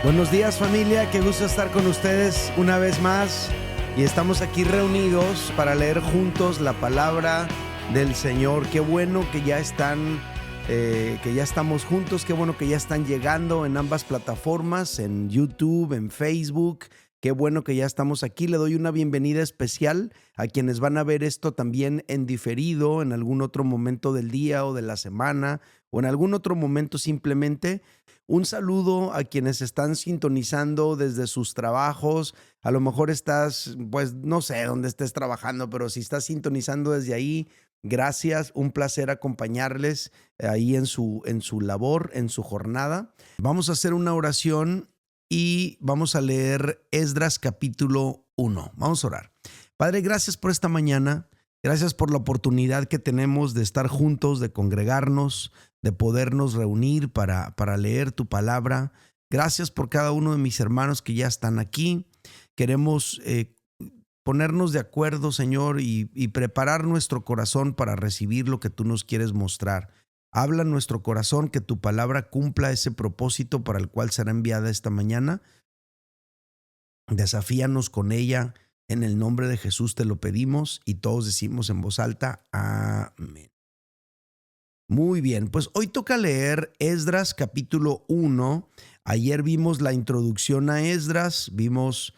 Buenos días, familia, qué gusto estar con ustedes una vez más y estamos aquí reunidos para leer juntos la palabra del Señor. Qué bueno que ya estamos juntos, qué bueno que ya están llegando en ambas plataformas, en YouTube, en Facebook. Qué bueno que ya estamos aquí. Le doy una bienvenida especial a quienes van a ver esto también en diferido, en algún otro momento del día o de la semana, o en algún otro momento simplemente. Un saludo a quienes están sintonizando desde sus trabajos. A lo mejor estás, pues no sé dónde estés trabajando, pero si estás sintonizando desde ahí, gracias. Un placer acompañarles ahí en su labor, en su jornada. Vamos a hacer una oración y vamos a leer Esdras capítulo 1. Vamos a orar. Padre, gracias por esta mañana. Gracias por la oportunidad que tenemos de estar juntos, de congregarnos, de podernos reunir para leer tu palabra. Gracias por cada uno de mis hermanos que ya están aquí. Queremos ponernos de acuerdo, Señor, y preparar nuestro corazón para recibir lo que tú nos quieres mostrar. Habla en nuestro corazón, que tu palabra cumpla ese propósito para el cual será enviada esta mañana. Desafíanos con ella. En el nombre de Jesús te lo pedimos y todos decimos en voz alta, amén. Muy bien, pues hoy toca leer Esdras capítulo 1. Ayer vimos la introducción a Esdras, vimos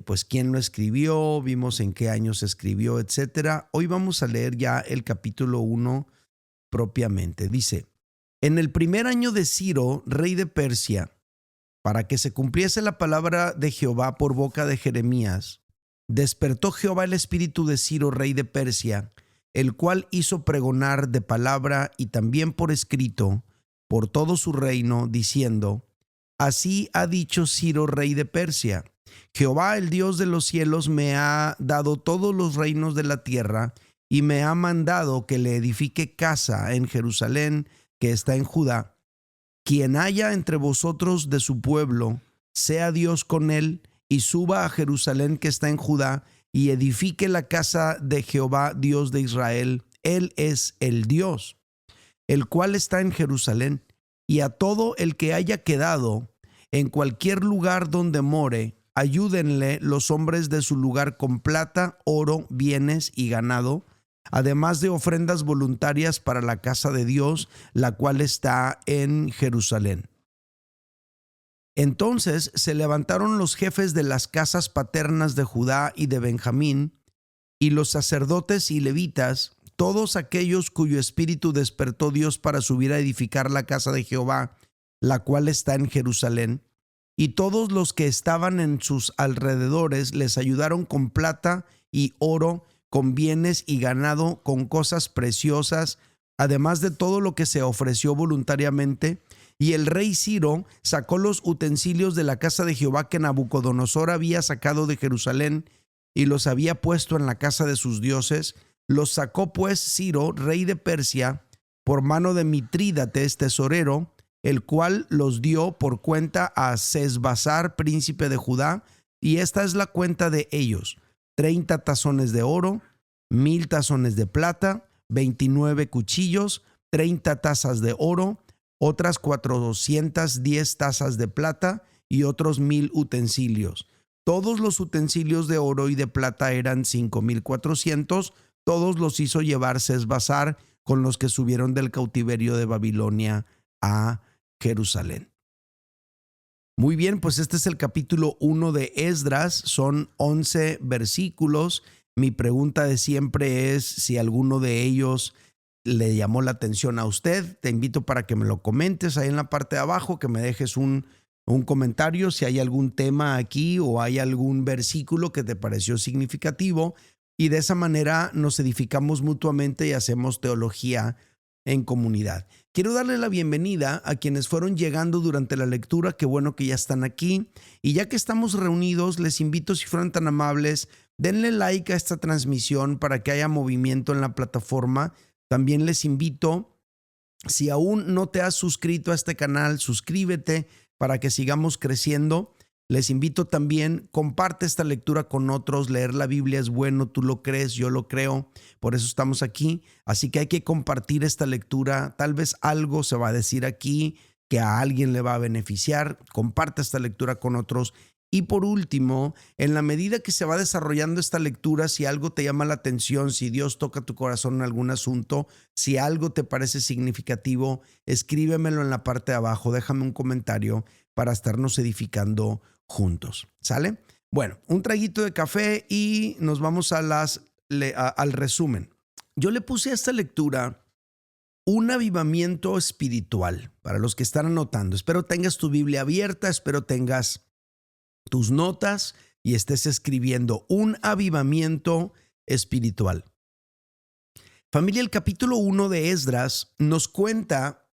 pues quién lo escribió, vimos en qué año se escribió, etcétera. Hoy vamos a leer ya el capítulo 1 propiamente. Dice: en el primer año de Ciro, rey de Persia, para que se cumpliese la palabra de Jehová por boca de Jeremías, despertó Jehová el espíritu de Ciro, rey de Persia, el cual hizo pregonar de palabra y también por escrito por todo su reino, diciendo: así ha dicho Ciro, rey de Persia: Jehová, el Dios de los cielos, me ha dado todos los reinos de la tierra y me ha mandado que le edifique casa en Jerusalén, que está en Judá. Quien haya entre vosotros de su pueblo, sea Dios con él, y suba a Jerusalén que está en Judá, y edifique la casa de Jehová, Dios de Israel. Él es el Dios, el cual está en Jerusalén. Y a todo el que haya quedado en cualquier lugar donde more, ayúdenle los hombres de su lugar con plata, oro, bienes y ganado, además de ofrendas voluntarias para la casa de Dios, la cual está en Jerusalén. Entonces se levantaron los jefes de las casas paternas de Judá y de Benjamín, y los sacerdotes y levitas, todos aquellos cuyo espíritu despertó Dios para subir a edificar la casa de Jehová, la cual está en Jerusalén, y todos los que estaban en sus alrededores les ayudaron con plata y oro, con bienes y ganado, con cosas preciosas, además de todo lo que se ofreció voluntariamente. Y el rey Ciro sacó los utensilios de la casa de Jehová que Nabucodonosor había sacado de Jerusalén y los había puesto en la casa de sus dioses. Los sacó pues Ciro, rey de Persia, por mano de Mitrídates, tesorero, el cual los dio por cuenta a Sesbazar, príncipe de Judá, y esta es la cuenta de ellos: 30 tazones de oro, 1000 tazones de plata, 29 cuchillos, 30 tazas de oro, otras 410 tazas de plata y otros 1000 utensilios. Todos los utensilios de oro y de plata eran 5400, todos los hizo llevar Sesbazar con los que subieron del cautiverio de Babilonia a Jerusalén. Muy bien, pues este es el capítulo 1 de Esdras, son 11 versículos. Mi pregunta de siempre es si alguno de ellos le llamó la atención a usted. Te invito para que me lo comentes ahí en la parte de abajo, que me dejes un comentario si hay algún tema aquí o hay algún versículo que te pareció significativo, y de esa manera nos edificamos mutuamente y hacemos teología en comunidad. Quiero darle la bienvenida a quienes fueron llegando durante la lectura. Qué bueno que ya están aquí. Y ya que estamos reunidos, les invito, si fueran tan amables, denle like a esta transmisión para que haya movimiento en la plataforma. También les invito, si aún no te has suscrito a este canal, suscríbete para que sigamos creciendo. Les invito también, comparte esta lectura con otros. Leer la Biblia es bueno, tú lo crees, yo lo creo, por eso estamos aquí. Así que hay que compartir esta lectura. Tal vez algo se va a decir aquí que a alguien le va a beneficiar. Comparte esta lectura con otros. Y por último, en la medida que se va desarrollando esta lectura, si algo te llama la atención, si Dios toca tu corazón en algún asunto, si algo te parece significativo, escríbemelo en la parte de abajo, déjame un comentario para estarnos edificando juntos. ¿Sale? Bueno, un traguito de café y nos vamos a al resumen. Yo le puse a esta lectura un avivamiento espiritual para los que están anotando. Espero tengas tu Biblia abierta, espero tengas tus notas y estés escribiendo un avivamiento espiritual. Familia, el capítulo 1 de Esdras nos cuenta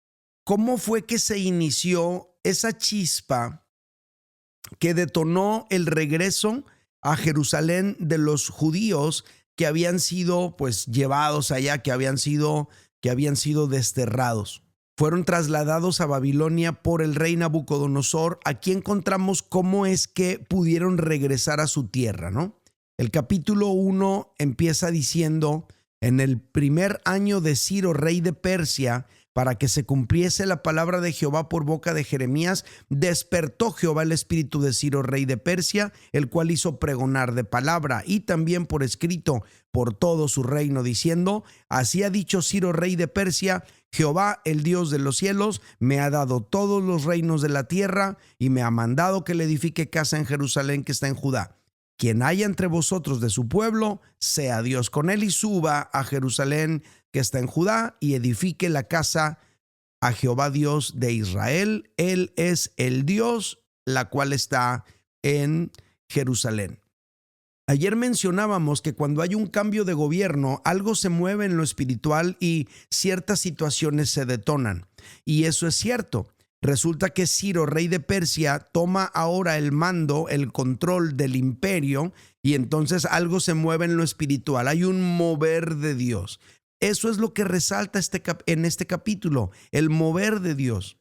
cómo fue que se inició esa chispa que detonó el regreso a Jerusalén de los judíos que habían sido llevados allá, que habían sido desterrados. Fueron trasladados a Babilonia por el rey Nabucodonosor. Aquí encontramos cómo es que pudieron regresar a su tierra, ¿no? El capítulo 1 empieza diciendo: en el primer año de Ciro, rey de Persia, para que se cumpliese la palabra de Jehová por boca de Jeremías, despertó Jehová el espíritu de Ciro, rey de Persia, el cual hizo pregonar de palabra y también por escrito por todo su reino, diciendo: así ha dicho Ciro, rey de Persia, Jehová, el Dios de los cielos, me ha dado todos los reinos de la tierra y me ha mandado que le edifique casa en Jerusalén que está en Judá. Quien haya entre vosotros de su pueblo, sea Dios con él y suba a Jerusalén que está en Judá y edifique la casa a Jehová Dios de Israel. Él es el Dios, la cual está en Jerusalén. Ayer mencionábamos que cuando hay un cambio de gobierno, algo se mueve en lo espiritual y ciertas situaciones se detonan. Y eso es cierto. Resulta que Ciro, rey de Persia, toma ahora el mando, el control del imperio, y entonces algo se mueve en lo espiritual. Hay un mover de Dios. Eso es lo que resalta en este capítulo, el mover de Dios.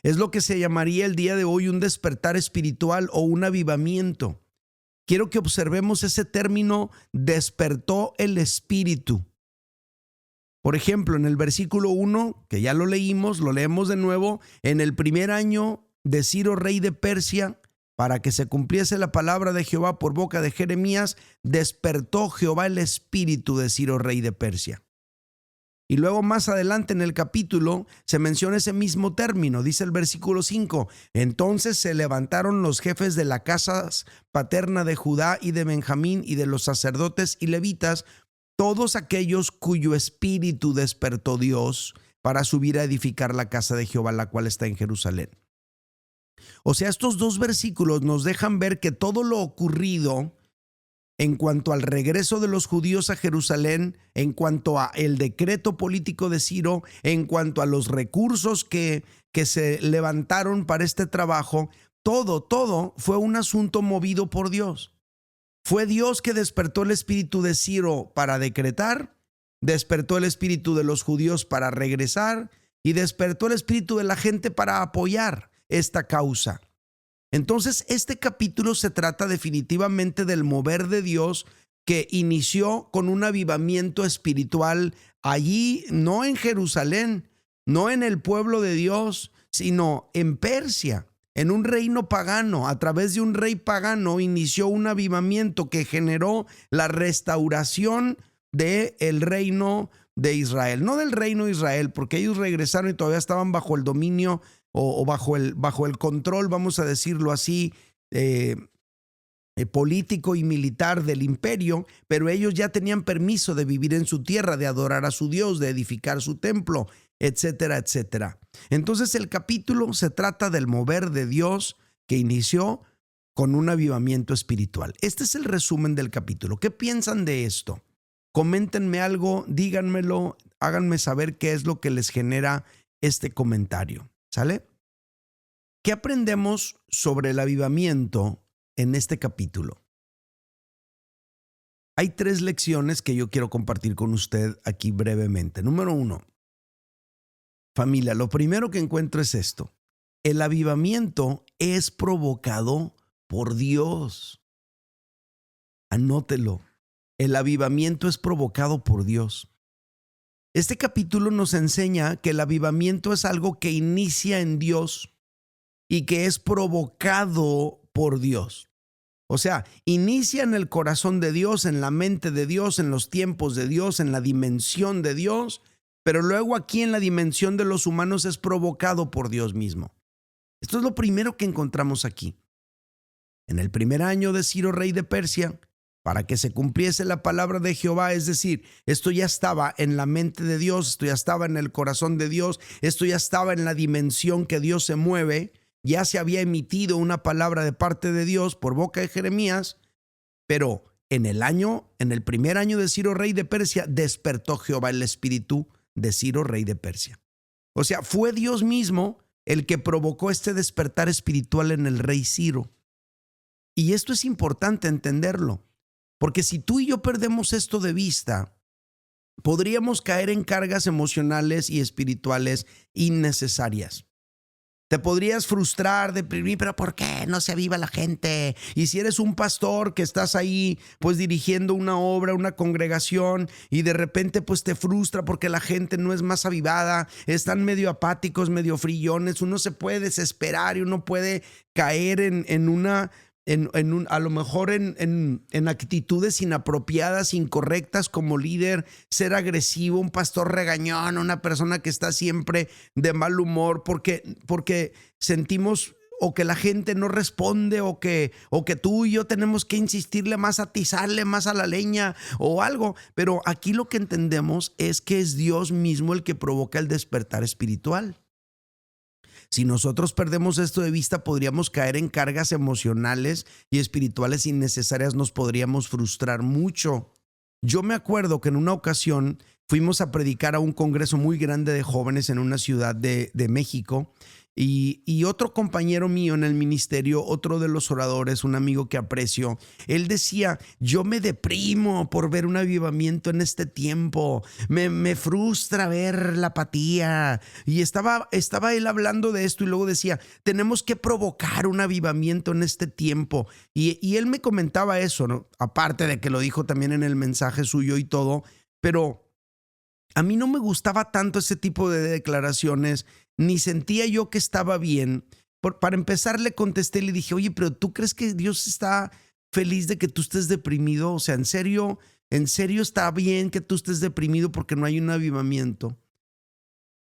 Es lo que se llamaría el día de hoy un despertar espiritual o un avivamiento. Quiero que observemos ese término: despertó el espíritu. Por ejemplo, en el versículo 1, que ya lo leímos, lo leemos de nuevo: en el primer año de Ciro, rey de Persia, para que se cumpliese la palabra de Jehová por boca de Jeremías, despertó Jehová el espíritu de Ciro, rey de Persia. Y luego más adelante en el capítulo se menciona ese mismo término. Dice el versículo 5: entonces se levantaron los jefes de la casa paterna de Judá y de Benjamín y de los sacerdotes y levitas, todos aquellos cuyo espíritu despertó Dios, para subir a edificar la casa de Jehová, la cual está en Jerusalén. O sea, estos dos versículos nos dejan ver que todo lo ocurrido en cuanto al regreso de los judíos a Jerusalén, en cuanto a el decreto político de Ciro, en cuanto a los recursos que se levantaron para este trabajo, todo fue un asunto movido por Dios. Fue Dios que despertó el espíritu de Ciro para decretar, despertó el espíritu de los judíos para regresar y despertó el espíritu de la gente para apoyar esta causa. Entonces, este capítulo se trata definitivamente del mover de Dios que inició con un avivamiento espiritual allí, no en Jerusalén, no en el pueblo de Dios, sino en Persia, en un reino pagano. A través de un rey pagano inició un avivamiento que generó la restauración del reino de Israel. No del reino de Israel, porque ellos regresaron y todavía estaban bajo el dominio o bajo el control, vamos a decirlo así, político y militar del imperio, pero ellos ya tenían permiso de vivir en su tierra, de adorar a su Dios, de edificar su templo, etcétera, etcétera. Entonces el capítulo se trata del mover de Dios que inició con un avivamiento espiritual. Este es el resumen del capítulo. ¿Qué piensan de esto? Coméntenme algo, díganmelo, háganme saber qué es lo que les genera este comentario. ¿Sale? ¿Qué aprendemos sobre el avivamiento en este capítulo? Hay 3 lecciones que yo quiero compartir con usted aquí brevemente. Número 1, familia, lo primero que encuentro es esto: el avivamiento es provocado por Dios. Anótelo. El avivamiento es provocado por Dios. Este capítulo nos enseña que el avivamiento es algo que inicia en Dios y que es provocado por Dios. O sea, inicia en el corazón de Dios, en la mente de Dios, en los tiempos de Dios, en la dimensión de Dios, pero luego aquí en la dimensión de los humanos es provocado por Dios mismo. Esto es lo primero que encontramos aquí. En el primer año de Ciro, rey de Persia, para que se cumpliese la palabra de Jehová, es decir, esto ya estaba en la mente de Dios, esto ya estaba en el corazón de Dios, esto ya estaba en la dimensión que Dios se mueve, ya se había emitido una palabra de parte de Dios por boca de Jeremías, pero en el primer año de Ciro, rey de Persia, despertó Jehová el espíritu de Ciro, rey de Persia. O sea, fue Dios mismo el que provocó este despertar espiritual en el rey Ciro. Y esto es importante entenderlo, porque si tú y yo perdemos esto de vista, podríamos caer en cargas emocionales y espirituales innecesarias. Te podrías frustrar, deprimir, pero ¿por qué no se aviva la gente? Y si eres un pastor que estás ahí pues dirigiendo una obra, una congregación y de repente pues te frustra porque la gente no es más avivada, están medio apáticos, medio frillones, uno se puede desesperar y uno puede caer a lo mejor en actitudes inapropiadas, incorrectas como líder, ser agresivo, un pastor regañón, una persona que está siempre de mal humor porque sentimos o que la gente no responde o que tú y yo tenemos que insistirle más, atizarle más a la leña o algo. Pero aquí lo que entendemos es que es Dios mismo el que provoca el despertar espiritual. Si nosotros perdemos esto de vista, podríamos caer en cargas emocionales y espirituales innecesarias, nos podríamos frustrar mucho. Yo me acuerdo que en una ocasión fuimos a predicar a un congreso muy grande de jóvenes en una ciudad de México y otro compañero mío en el ministerio, otro de los oradores, un amigo que aprecio, él decía, yo me deprimo por ver un avivamiento en este tiempo, me frustra ver la apatía. Y estaba él hablando de esto y luego decía, tenemos que provocar un avivamiento en este tiempo. Y él me comentaba eso, ¿no? Aparte de que lo dijo también en el mensaje suyo y todo, pero a mí no me gustaba tanto ese tipo de declaraciones, ni sentía yo que estaba bien. Para empezar le contesté y le dije, oye, pero ¿tú crees que Dios está feliz de que tú estés deprimido? O sea, ¿en serio está bien que tú estés deprimido porque no hay un avivamiento?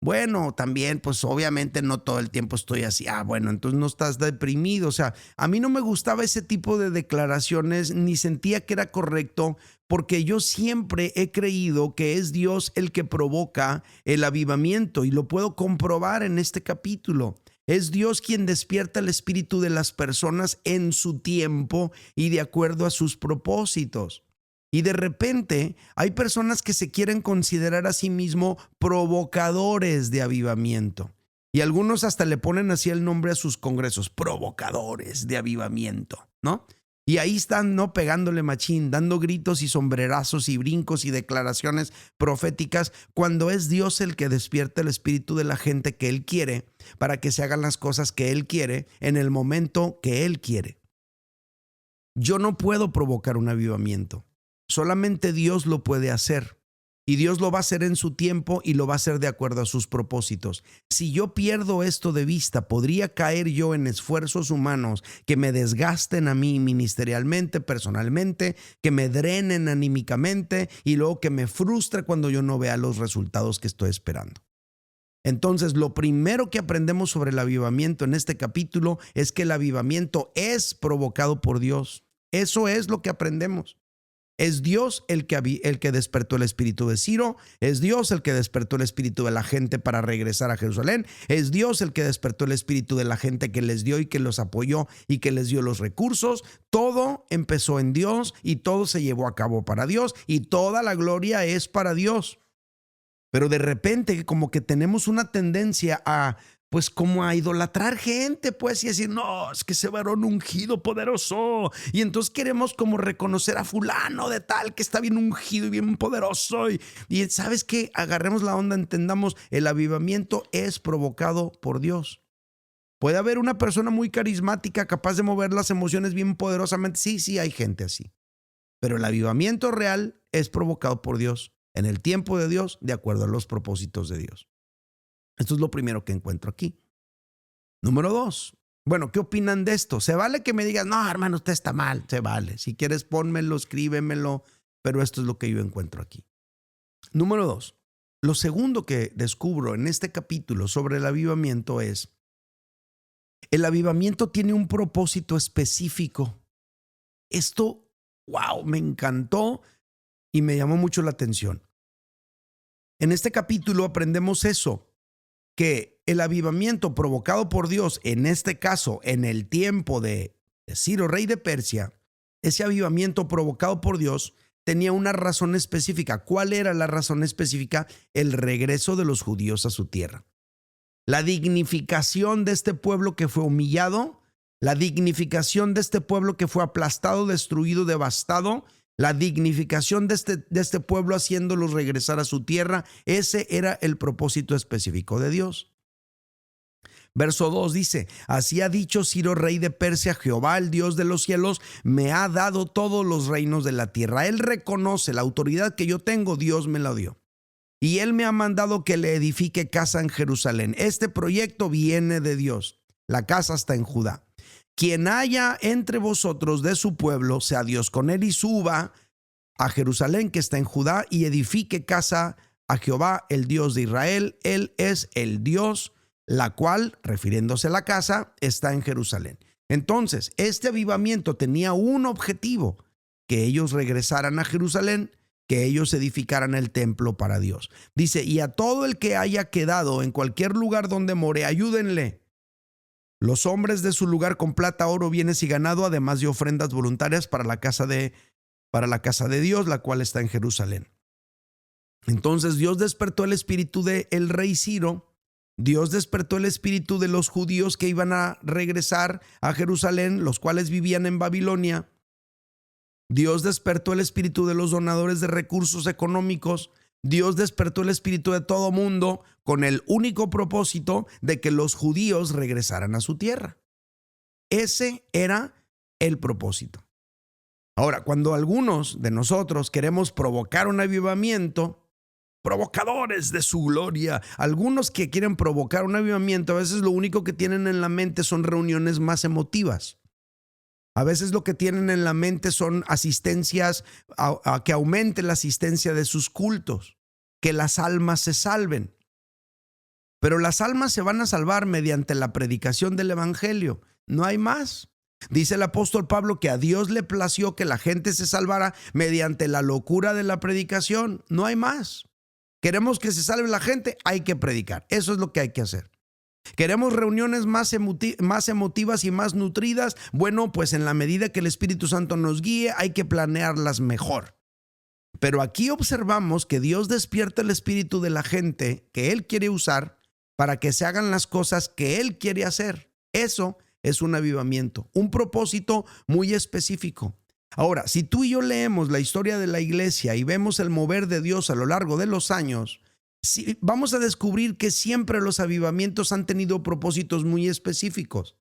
Bueno, también, pues obviamente no todo el tiempo estoy así. Bueno, entonces no estás deprimido. O sea, a mí no me gustaba ese tipo de declaraciones, ni sentía que era correcto, porque yo siempre he creído que es Dios el que provoca el avivamiento y lo puedo comprobar en este capítulo. Es Dios quien despierta el espíritu de las personas en su tiempo y de acuerdo a sus propósitos. Y de repente hay personas que se quieren considerar a sí mismos provocadores de avivamiento. Y algunos hasta le ponen así el nombre a sus congresos, provocadores de avivamiento, ¿no? Y ahí están, ¿no? Pegándole machín, dando gritos y sombrerazos y brincos y declaraciones proféticas, cuando es Dios el que despierta el espíritu de la gente que Él quiere para que se hagan las cosas que Él quiere en el momento que Él quiere. Yo no puedo provocar un avivamiento. Solamente Dios lo puede hacer y Dios lo va a hacer en su tiempo y lo va a hacer de acuerdo a sus propósitos. Si yo pierdo esto de vista, podría caer yo en esfuerzos humanos que me desgasten a mí ministerialmente, personalmente, que me drenen anímicamente y luego que me frustre cuando yo no vea los resultados que estoy esperando. Entonces, lo primero que aprendemos sobre el avivamiento en este capítulo es que el avivamiento es provocado por Dios. Eso es lo que aprendemos. Es Dios el que despertó el espíritu de Ciro, es Dios el que despertó el espíritu de la gente para regresar a Jerusalén, es Dios el que despertó el espíritu de la gente que les dio y que los apoyó y que les dio los recursos. Todo empezó en Dios y todo se llevó a cabo para Dios y toda la gloria es para Dios. Pero de repente como que tenemos una tendencia pues como a idolatrar gente, pues, y decir, no, es que ese varón ungido, poderoso. Y entonces queremos como reconocer a fulano de tal que está bien ungido y bien poderoso. Y ¿sabes qué? Agarremos la onda, entendamos, el avivamiento es provocado por Dios. Puede haber una persona muy carismática, capaz de mover las emociones bien poderosamente. Sí, hay gente así. Pero el avivamiento real es provocado por Dios. en el tiempo de Dios, de acuerdo a los propósitos de Dios. Esto es lo primero que encuentro aquí. Número 2. Bueno, ¿qué opinan de esto? Se vale que me digas, no, hermano, usted está mal. Se vale. Si quieres, pónmelo, escríbemelo. Pero esto es lo que yo encuentro aquí. Número 2. Lo segundo que descubro en este capítulo sobre el avivamiento es, el avivamiento tiene un propósito específico. Esto, wow, me encantó y me llamó mucho la atención. En este capítulo aprendemos eso, que el avivamiento provocado por Dios, en este caso, en el tiempo de Ciro, rey de Persia, ese avivamiento provocado por Dios tenía una razón específica. ¿Cuál era la razón específica? El regreso de los judíos a su tierra. La dignificación de este pueblo que fue humillado, la dignificación de este pueblo que fue aplastado, destruido, devastado, la dignificación de este pueblo haciéndolos regresar a su tierra. Ese era el propósito específico de Dios. Verso 2 dice, así ha dicho Ciro, rey de Persia, Jehová, el Dios de los cielos, me ha dado todos los reinos de la tierra. Él reconoce la autoridad que yo tengo, Dios me la dio. Y él me ha mandado que le edifique casa en Jerusalén. Este proyecto viene de Dios. La casa está en Judá. Quien haya entre vosotros de su pueblo, sea Dios con él y suba a Jerusalén que está en Judá y edifique casa a Jehová, el Dios de Israel. Él es el Dios, la cual, refiriéndose a la casa, está en Jerusalén. Entonces, este avivamiento tenía un objetivo, que ellos regresaran a Jerusalén, que ellos edificaran el templo para Dios. Dice, y a todo el que haya quedado en cualquier lugar donde more, ayúdenle. Los hombres de su lugar con plata, oro, bienes y ganado, además de ofrendas voluntarias para la casa de Dios, la cual está en Jerusalén. Entonces Dios despertó el espíritu del rey Ciro. Dios despertó el espíritu de los judíos que iban a regresar a Jerusalén, los cuales vivían en Babilonia. Dios despertó el espíritu de los donadores de recursos económicos. Dios despertó el espíritu de todo mundo con el único propósito de que los judíos regresaran a su tierra. Ese era el propósito. Ahora, cuando algunos de nosotros queremos provocar un avivamiento, provocadores de su gloria, algunos que quieren provocar un avivamiento, a veces lo único que tienen en la mente son reuniones más emotivas. A veces lo que tienen en la mente son asistencias, a que aumente la asistencia de sus cultos, que las almas se salven. Pero las almas se van a salvar mediante la predicación del evangelio. No hay más. Dice el apóstol Pablo que a Dios le plació que la gente se salvara mediante la locura de la predicación. No hay más. Queremos que se salve la gente, hay que predicar. Eso es lo que hay que hacer. ¿Queremos reuniones más emotivas y más nutridas? Bueno, pues en la medida que el Espíritu Santo nos guíe, hay que planearlas mejor. Pero aquí observamos que Dios despierta el espíritu de la gente que Él quiere usar para que se hagan las cosas que Él quiere hacer. Eso es un avivamiento, un propósito muy específico. Ahora, si tú y yo leemos la historia de la iglesia y vemos el mover de Dios a lo largo de los años, sí, vamos a descubrir que siempre los avivamientos han tenido propósitos muy específicos.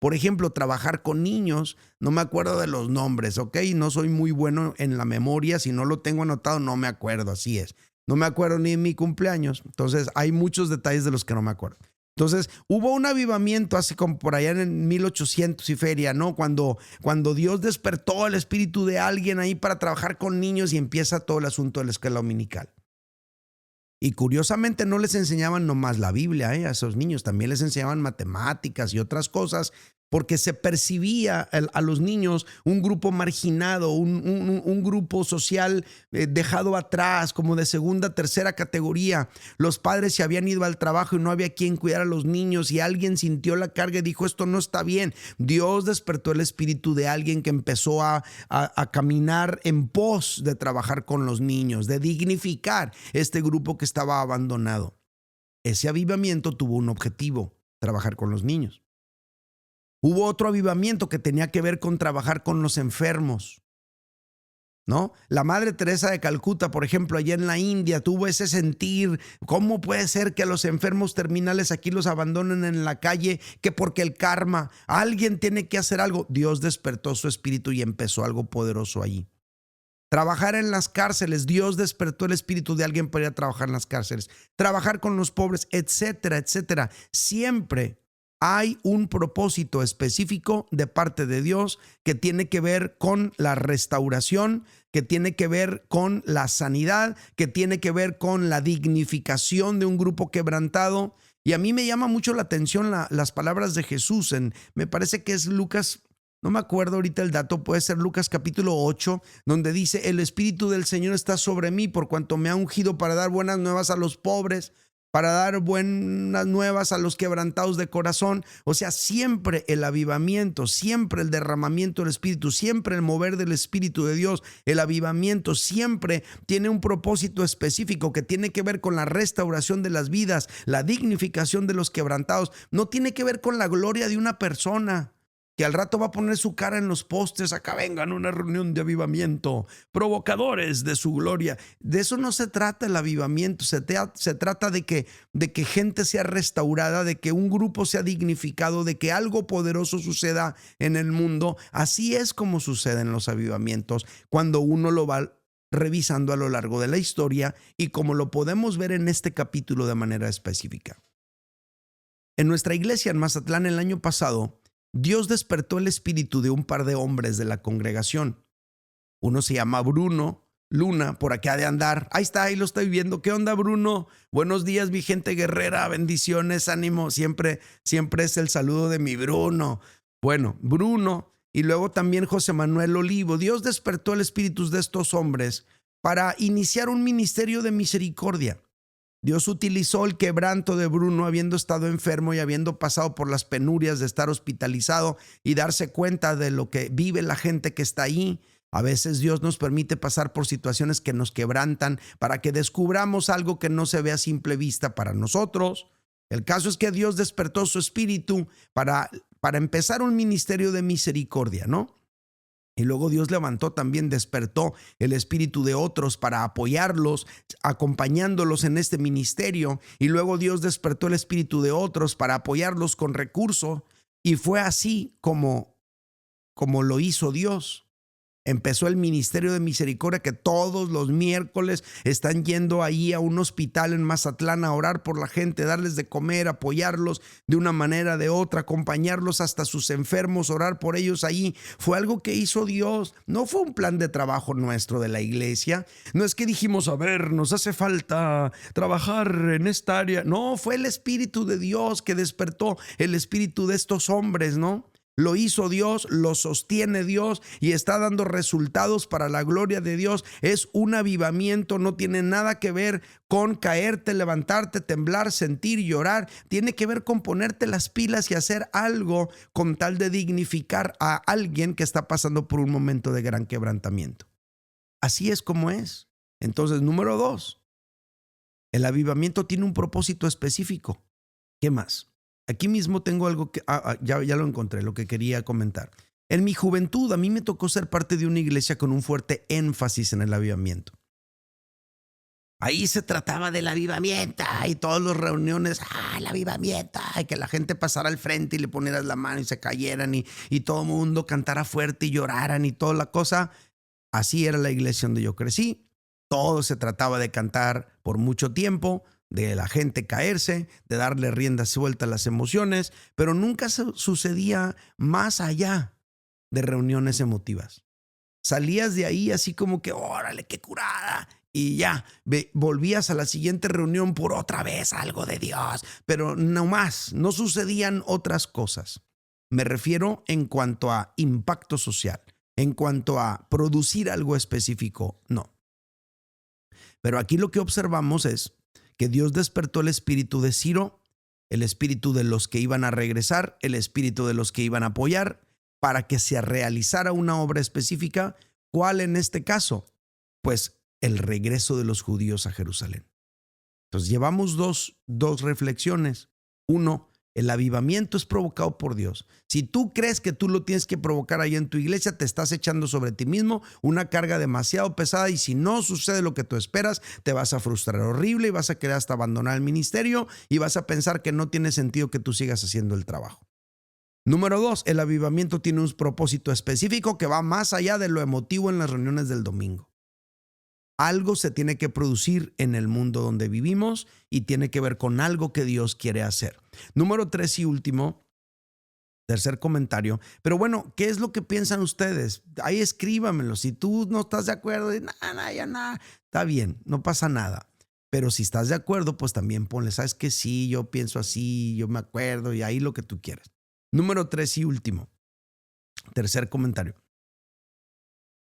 Por ejemplo, trabajar con niños, no me acuerdo de los nombres, ¿ok? No soy muy bueno en la memoria, si no lo tengo anotado no me acuerdo, así es. No me acuerdo ni en mi cumpleaños, entonces hay muchos detalles de los que no me acuerdo. Entonces, hubo un avivamiento así como por allá en 1800 y feria, ¿no? Cuando Dios despertó el espíritu de alguien ahí para trabajar con niños y empieza todo el asunto de la escuela dominical. Y curiosamente no les enseñaban nomás la Biblia, a esos niños, también les enseñaban matemáticas y otras cosas, porque se percibía a los niños un grupo marginado, un grupo social dejado atrás, como de segunda, tercera categoría. Los padres se habían ido al trabajo y no había quien cuidar a los niños y alguien sintió la carga y dijo, esto no está bien. Dios despertó el espíritu de alguien que empezó a caminar en pos de trabajar con los niños, de dignificar este grupo que estaba abandonado. Ese avivamiento tuvo un objetivo, trabajar con los niños. Hubo otro avivamiento que tenía que ver con trabajar con los enfermos, ¿no? La Madre Teresa de Calcuta, por ejemplo, allá en la India, tuvo ese sentir, ¿cómo puede ser que a los enfermos terminales aquí los abandonen en la calle? Que porque el karma, alguien tiene que hacer algo. Dios despertó su espíritu y empezó algo poderoso allí. Trabajar en las cárceles. Dios despertó el espíritu de alguien para ir a trabajar en las cárceles. Trabajar con los pobres, etcétera, etcétera. Siempre hay un propósito específico de parte de Dios que tiene que ver con la restauración, que tiene que ver con la sanidad, que tiene que ver con la dignificación de un grupo quebrantado. Y a mí me llama mucho la atención las palabras de Jesús. Me parece que es Lucas, no me acuerdo ahorita el dato, puede ser Lucas capítulo 8, donde dice: el Espíritu del Señor está sobre mí por cuanto me ha ungido para dar buenas nuevas a los pobres, para dar buenas nuevas a los quebrantados de corazón. O sea, siempre el avivamiento, siempre el derramamiento del Espíritu, siempre el mover del Espíritu de Dios, el avivamiento siempre tiene un propósito específico que tiene que ver con la restauración de las vidas, la dignificación de los quebrantados. No tiene que ver con la gloria de una persona que al rato va a poner su cara en los postes: acá vengan una reunión de avivamiento, provocadores de su gloria. De eso no se trata el avivamiento. Se trata de que gente sea restaurada, de que un grupo sea dignificado, de que algo poderoso suceda en el mundo. Así es como suceden los avivamientos cuando uno lo va revisando a lo largo de la historia, y como lo podemos ver en este capítulo de manera específica. En nuestra iglesia en Mazatlán el año pasado, Dios despertó el espíritu de un par de hombres de la congregación. Uno se llama Bruno Luna, por acá de andar. Ahí está, ahí lo estoy viendo. ¿Qué onda, Bruno? Buenos días, mi gente guerrera. Bendiciones, ánimo. Siempre es el saludo de mi Bruno. Bueno, Bruno y luego también José Manuel Olivo. Dios despertó el espíritu de estos hombres para iniciar un ministerio de misericordia. Dios utilizó el quebranto de Bruno, habiendo estado enfermo y habiendo pasado por las penurias de estar hospitalizado y darse cuenta de lo que vive la gente que está ahí. A veces Dios nos permite pasar por situaciones que nos quebrantan para que descubramos algo que no se ve a simple vista para nosotros. El caso es que Dios despertó su espíritu para empezar un ministerio de misericordia, ¿no? Y luego Dios despertó el espíritu de otros para apoyarlos, acompañándolos en este ministerio. Y luego Dios despertó el espíritu de otros para apoyarlos con recursos. Y fue así como lo hizo Dios. Empezó el ministerio de misericordia, que todos los miércoles están yendo ahí a un hospital en Mazatlán a orar por la gente, darles de comer, apoyarlos de una manera de otra, acompañarlos hasta sus enfermos, orar por ellos ahí. Fue algo que hizo Dios. No fue un plan de trabajo nuestro de la iglesia. No es que dijimos: a ver, nos hace falta trabajar en esta área. No, fue el Espíritu de Dios que despertó el espíritu de estos hombres, ¿no? Lo hizo Dios, lo sostiene Dios y está dando resultados para la gloria de Dios. Es un avivamiento, no tiene nada que ver con caerte, levantarte, temblar, sentir, llorar. Tiene que ver con ponerte las pilas y hacer algo con tal de dignificar a alguien que está pasando por un momento de gran quebrantamiento. Así es como es. Entonces, número 2, el avivamiento tiene un propósito específico. ¿Qué más? Aquí mismo tengo algo que ya lo encontré, lo que quería comentar. En mi juventud a mí me tocó ser parte de una iglesia con un fuerte énfasis en el avivamiento. Ahí se trataba del avivamiento y todas las reuniones, el avivamiento, y que la gente pasara al frente y le ponieras la mano y se cayeran y todo el mundo cantara fuerte y lloraran y toda la cosa. Así era la iglesia donde yo crecí. Todo se trataba de cantar por mucho tiempo, de la gente caerse, de darle rienda suelta a las emociones, pero nunca sucedía más allá de reuniones emotivas. Salías de ahí así como que, órale, qué curada, y ya, volvías a la siguiente reunión por otra vez algo de Dios, pero no más, no sucedían otras cosas. Me refiero en cuanto a impacto social, en cuanto a producir algo específico, no. Pero aquí lo que observamos es que Dios despertó el espíritu de Ciro, el espíritu de los que iban a regresar, el espíritu de los que iban a apoyar, para que se realizara una obra específica. ¿Cuál en este caso? Pues el regreso de los judíos a Jerusalén. Entonces llevamos dos reflexiones. Uno, el avivamiento es provocado por Dios. Si tú crees que tú lo tienes que provocar ahí en tu iglesia, te estás echando sobre ti mismo una carga demasiado pesada, y si no sucede lo que tú esperas, te vas a frustrar horrible y vas a querer hasta abandonar el ministerio y vas a pensar que no tiene sentido que tú sigas haciendo el trabajo. Número 2, el avivamiento tiene un propósito específico que va más allá de lo emotivo en las reuniones del domingo. Algo se tiene que producir en el mundo donde vivimos y tiene que ver con algo que Dios quiere hacer. Número 3 y último, tercer comentario. Pero bueno, ¿qué es lo que piensan ustedes? Ahí escríbamelo. Si tú no estás de acuerdo, nada, ya nada, está bien, no pasa nada. Pero si estás de acuerdo, pues también ponle, ¿sabes qué? Sí, yo pienso así, yo me acuerdo y ahí lo que tú quieras. Número 3 y último, tercer comentario.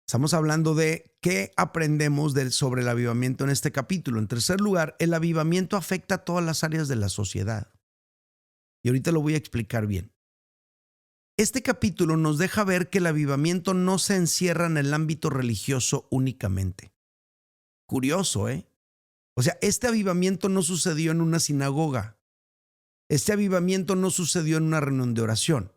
Estamos hablando de qué aprendemos sobre el avivamiento en este capítulo. En tercer lugar, el avivamiento afecta a todas las áreas de la sociedad. Y ahorita lo voy a explicar bien. Este capítulo nos deja ver que el avivamiento no se encierra en el ámbito religioso únicamente. Curioso, ¿eh? O sea, este avivamiento no sucedió en una sinagoga. Este avivamiento no sucedió en una reunión de oración.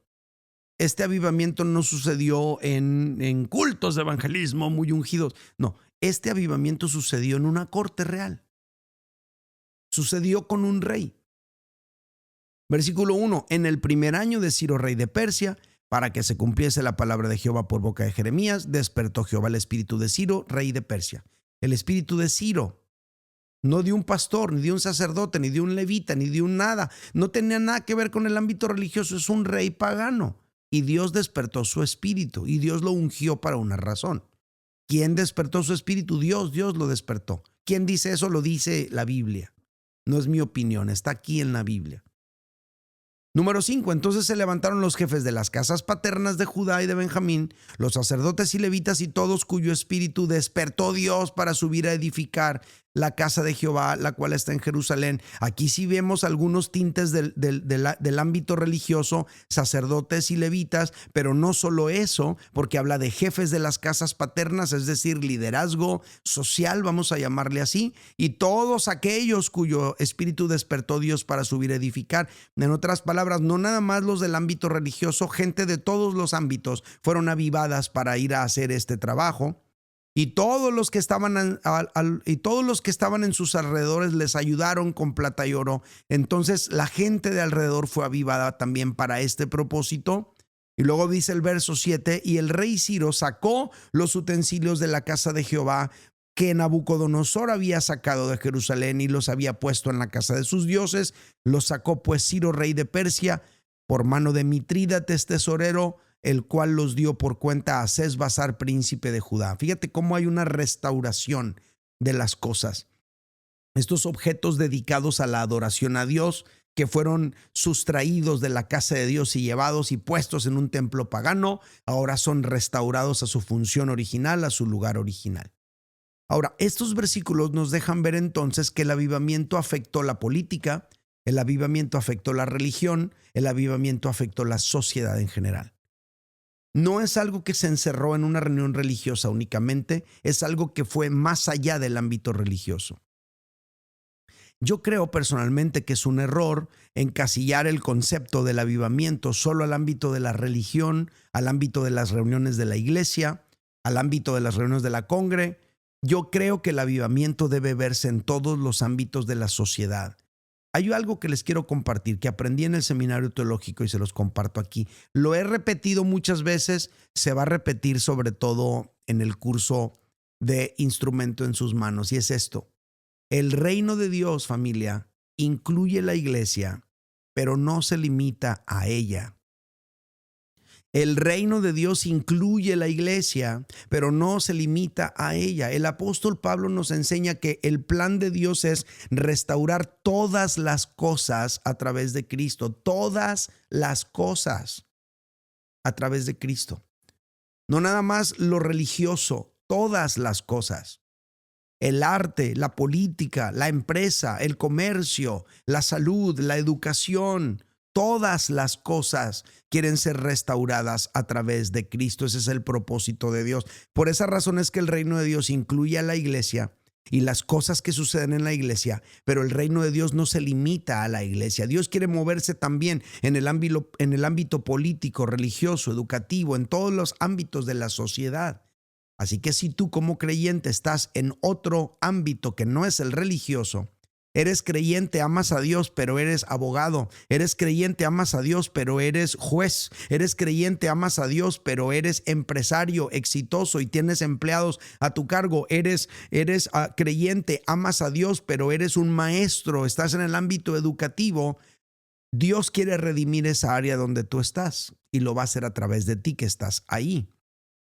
Este avivamiento no sucedió en cultos de evangelismo muy ungidos. No, este avivamiento sucedió en una corte real. Sucedió con un rey. Versículo 1. En el primer año de Ciro, rey de Persia, para que se cumpliese la palabra de Jehová por boca de Jeremías, despertó Jehová el espíritu de Ciro, rey de Persia. El espíritu de Ciro, no de un pastor, ni de un sacerdote, ni de un levita, ni de un nada. No tenía nada que ver con el ámbito religioso, es un rey pagano. Y Dios despertó su espíritu y Dios lo ungió para una razón. ¿Quién despertó su espíritu? Dios lo despertó. ¿Quién dice eso? Lo dice la Biblia. No es mi opinión, está aquí en la Biblia. Número 5. Entonces se levantaron los jefes de las casas paternas de Judá y de Benjamín, los sacerdotes y levitas y todos cuyo espíritu despertó Dios para subir a edificar la casa de Jehová, la cual está en Jerusalén. Aquí sí vemos algunos tintes del ámbito religioso, sacerdotes y levitas, pero no solo eso, porque habla de jefes de las casas paternas, es decir, liderazgo social, vamos a llamarle así, y todos aquellos cuyo espíritu despertó Dios para subir a edificar. En otras palabras, no nada más los del ámbito religioso, gente de todos los ámbitos fueron avivadas para ir a hacer este trabajo. Y todos los que estaban en sus alrededores les ayudaron con plata y oro. Entonces la gente de alrededor fue avivada también para este propósito. Y luego dice el verso 7, y el rey Ciro sacó los utensilios de la casa de Jehová que Nabucodonosor había sacado de Jerusalén y los había puesto en la casa de sus dioses. Los sacó pues Ciro, rey de Persia, por mano de Mitrídates, tesorero, el cual los dio por cuenta a Sesbazar, príncipe de Judá. Fíjate cómo hay una restauración de las cosas. Estos objetos dedicados a la adoración a Dios, que fueron sustraídos de la casa de Dios y llevados y puestos en un templo pagano, ahora son restaurados a su función original, a su lugar original. Ahora, estos versículos nos dejan ver entonces que el avivamiento afectó la política, el avivamiento afectó la religión, el avivamiento afectó la sociedad en general. No es algo que se encerró en una reunión religiosa únicamente, es algo que fue más allá del ámbito religioso. Yo creo personalmente que es un error encasillar el concepto del avivamiento solo al ámbito de la religión, al ámbito de las reuniones de la iglesia, al ámbito de las reuniones de la congre. Yo creo que el avivamiento debe verse en todos los ámbitos de la sociedad. Hay algo que les quiero compartir, que aprendí en el seminario teológico y se los comparto aquí. Lo he repetido muchas veces, se va a repetir sobre todo en el curso de Instrumento en sus manos, y es esto. El reino de Dios, familia, incluye la iglesia, pero no se limita a ella. El reino de Dios incluye la iglesia, pero no se limita a ella. El apóstol Pablo nos enseña que el plan de Dios es restaurar todas las cosas a través de Cristo. Todas las cosas a través de Cristo. No nada más lo religioso, todas las cosas. El arte, la política, la empresa, el comercio, la salud, la educación. Todas las cosas quieren ser restauradas a través de Cristo. Ese es el propósito de Dios. Por esa razón es que el reino de Dios incluye a la iglesia y las cosas que suceden en la iglesia, pero el reino de Dios no se limita a la iglesia. Dios quiere moverse también en el ámbito político, religioso, educativo, en todos los ámbitos de la sociedad. Así que si tú como creyente estás en otro ámbito que no es el religioso, Eres creyente, amas a Dios, pero eres abogado. Eres creyente, amas a Dios, pero eres juez. Eres creyente, amas a Dios, pero eres empresario exitoso y tienes empleados a tu cargo. Eres creyente, amas a Dios, pero eres un maestro, estás en el ámbito educativo. Dios quiere redimir esa área donde tú estás y lo va a hacer a través de ti que estás ahí.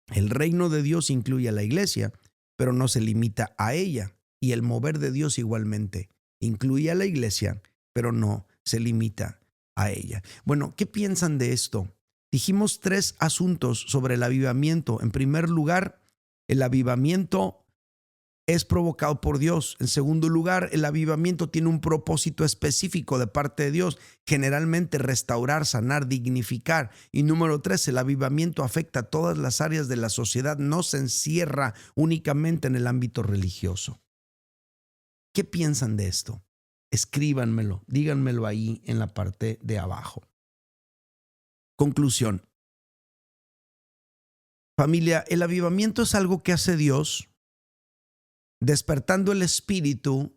El reino de Dios incluye a la iglesia, pero no se limita a ella. Y el mover de Dios igualmente incluye a la iglesia, pero no se limita a ella. Bueno, ¿qué piensan de esto? Dijimos 3 asuntos sobre el avivamiento. En primer lugar, el avivamiento es provocado por Dios. En segundo lugar, el avivamiento tiene un propósito específico de parte de Dios, generalmente restaurar, sanar, dignificar. Y número 3, el avivamiento afecta a todas las áreas de la sociedad, no se encierra únicamente en el ámbito religioso. ¿Qué piensan de esto? Escríbanmelo, díganmelo ahí en la parte de abajo. Conclusión. Familia, el avivamiento es algo que hace Dios despertando el espíritu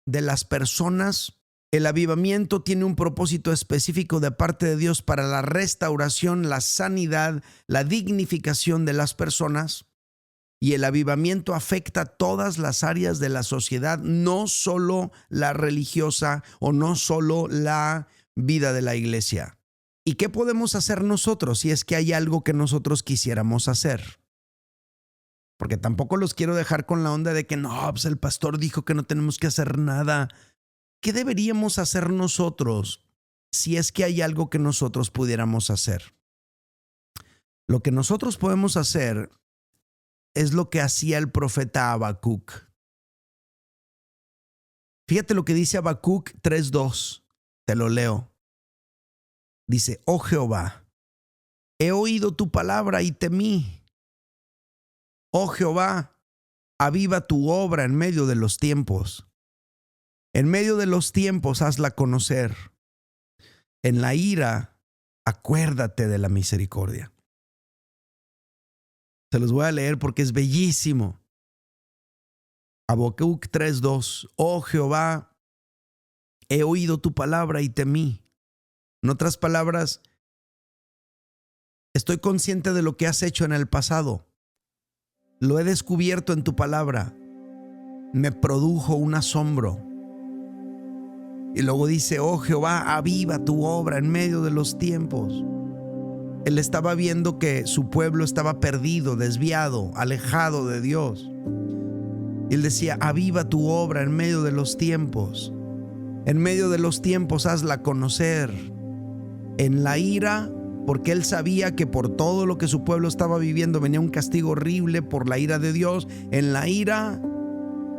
de las personas. El avivamiento tiene un propósito específico de parte de Dios para la restauración, la sanidad, la dignificación de las personas. Y el avivamiento afecta todas las áreas de la sociedad, no solo la religiosa o no solo la vida de la iglesia. ¿Y qué podemos hacer nosotros si es que hay algo que nosotros quisiéramos hacer? Porque tampoco los quiero dejar con la onda de que no, pues el pastor dijo que no tenemos que hacer nada. ¿Qué deberíamos hacer nosotros si es que hay algo que nosotros pudiéramos hacer? Lo que nosotros podemos hacer es lo que hacía el profeta Habacuc. Fíjate lo que dice Habacuc 3:2. Te lo leo. Dice: oh Jehová, he oído tu palabra y temí. Oh Jehová, aviva tu obra en medio de los tiempos. En medio de los tiempos hazla conocer. En la ira, acuérdate de la misericordia. Se los voy a leer porque es bellísimo. Habacuc 3:2. Oh Jehová, he oído tu palabra y temí. En otras palabras, estoy consciente de lo que has hecho en el pasado. Lo he descubierto en tu palabra. Me produjo un asombro. Y luego dice: oh Jehová, aviva tu obra en medio de los tiempos. Él estaba viendo que su pueblo estaba perdido, desviado, alejado de Dios. Y él decía: aviva tu obra en medio de los tiempos. En medio de los tiempos hazla conocer. En la ira, porque él sabía que por todo lo que su pueblo estaba viviendo venía un castigo horrible por la ira de Dios. En la ira,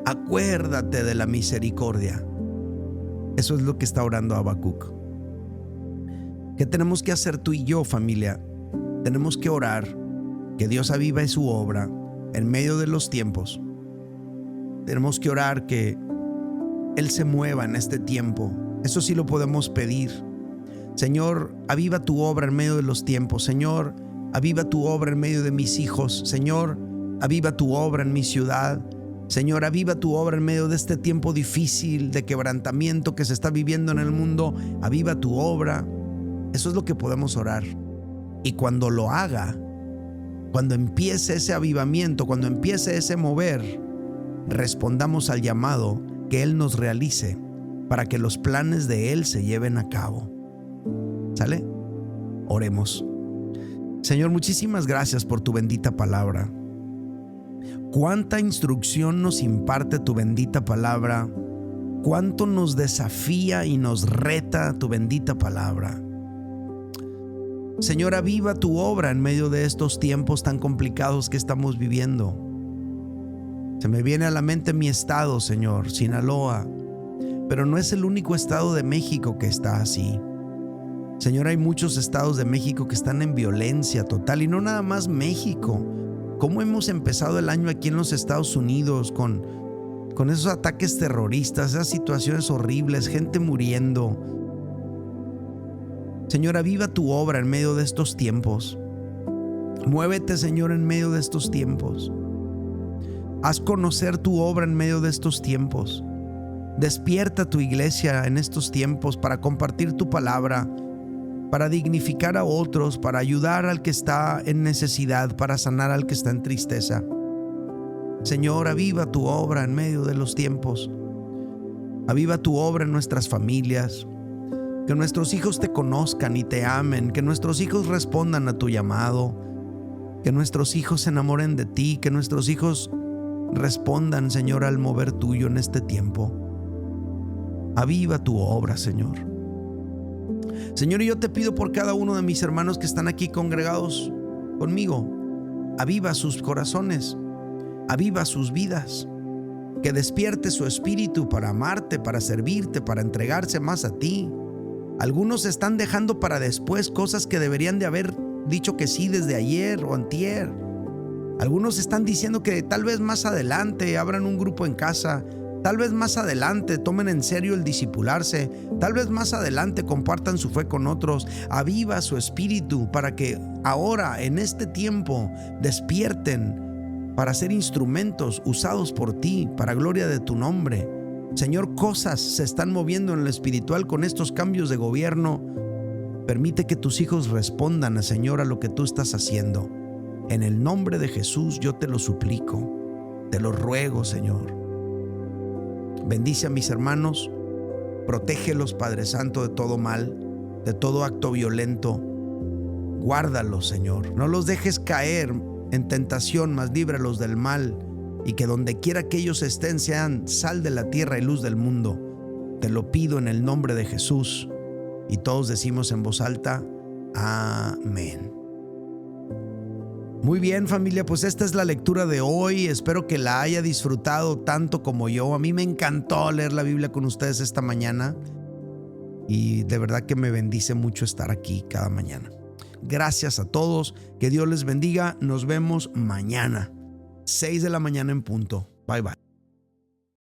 acuérdate de la misericordia. Eso es lo que está orando Habacuc. ¿Qué tenemos que hacer tú y yo, familia? Tenemos que orar que Dios avive su obra en medio de los tiempos. Tenemos que orar que Él se mueva en este tiempo. Eso sí lo podemos pedir. Señor, aviva tu obra en medio de los tiempos. Señor, aviva tu obra en medio de mis hijos. Señor, aviva tu obra en mi ciudad. Señor, aviva tu obra en medio de este tiempo difícil de quebrantamiento que se está viviendo en el mundo. Aviva tu obra. Eso es lo que podemos orar. Y cuando lo haga, cuando empiece ese avivamiento, cuando empiece ese mover, respondamos al llamado que Él nos realice para que los planes de Él se lleven a cabo. ¿Sale? Oremos. Señor, muchísimas gracias por tu bendita palabra. Cuánta instrucción nos imparte tu bendita palabra. Cuánto nos desafía y nos reta tu bendita palabra. Señor, aviva tu obra en medio de estos tiempos tan complicados que estamos viviendo. Se me viene a la mente mi estado, Señor, Sinaloa, pero no es el único estado de México que está así. Señor, hay muchos estados de México que están en violencia total, y no nada más México. ¿Cómo hemos empezado el año aquí en los Estados Unidos con esos ataques terroristas, esas situaciones horribles, gente muriendo? Señor, aviva tu obra en medio de estos tiempos. Muévete, Señor, en medio de estos tiempos. Haz conocer tu obra en medio de estos tiempos. Despierta tu iglesia en estos tiempos para compartir tu palabra, para dignificar a otros, para ayudar al que está en necesidad, para sanar al que está en tristeza. Señor, aviva tu obra en medio de los tiempos. Aviva tu obra en nuestras familias. Que nuestros hijos te conozcan y te amen. Que nuestros hijos respondan a tu llamado. Que nuestros hijos se enamoren de ti. Que nuestros hijos respondan, Señor, al mover tuyo en este tiempo. Aviva tu obra, Señor. Señor, y yo te pido por cada uno de mis hermanos que están aquí congregados conmigo. Aviva sus corazones. Aviva sus vidas. Que despierte su espíritu para amarte, para servirte, para entregarse más a ti. Algunos están dejando para después cosas que deberían de haber dicho que sí desde ayer o antier. Algunos están diciendo que tal vez más adelante abran un grupo en casa. Tal vez más adelante tomen en serio el discipularse. Tal vez más adelante compartan su fe con otros. Aviva su espíritu para que ahora, en este tiempo, despierten para ser instrumentos usados por ti, para gloria de tu nombre. Señor, cosas se están moviendo en lo espiritual con estos cambios de gobierno. Permite que tus hijos respondan, Señor, a lo que tú estás haciendo. En el nombre de Jesús yo te lo suplico, te lo ruego, Señor. Bendice a mis hermanos, protégelos, Padre Santo, de todo mal, de todo acto violento. Guárdalos, Señor, no los dejes caer en tentación, mas líbralos del mal, y que donde quiera que ellos estén sean sal de la tierra y luz del mundo. Te lo pido en el nombre de Jesús. Y todos decimos en voz alta, amén. Muy bien, familia, pues esta es la lectura de hoy. Espero que la haya disfrutado tanto como yo. A mí me encantó leer la Biblia con ustedes esta mañana y de verdad que me bendice mucho estar aquí cada mañana. Gracias a todos, que Dios les bendiga. Nos vemos mañana, 6 de la mañana en punto. Bye bye.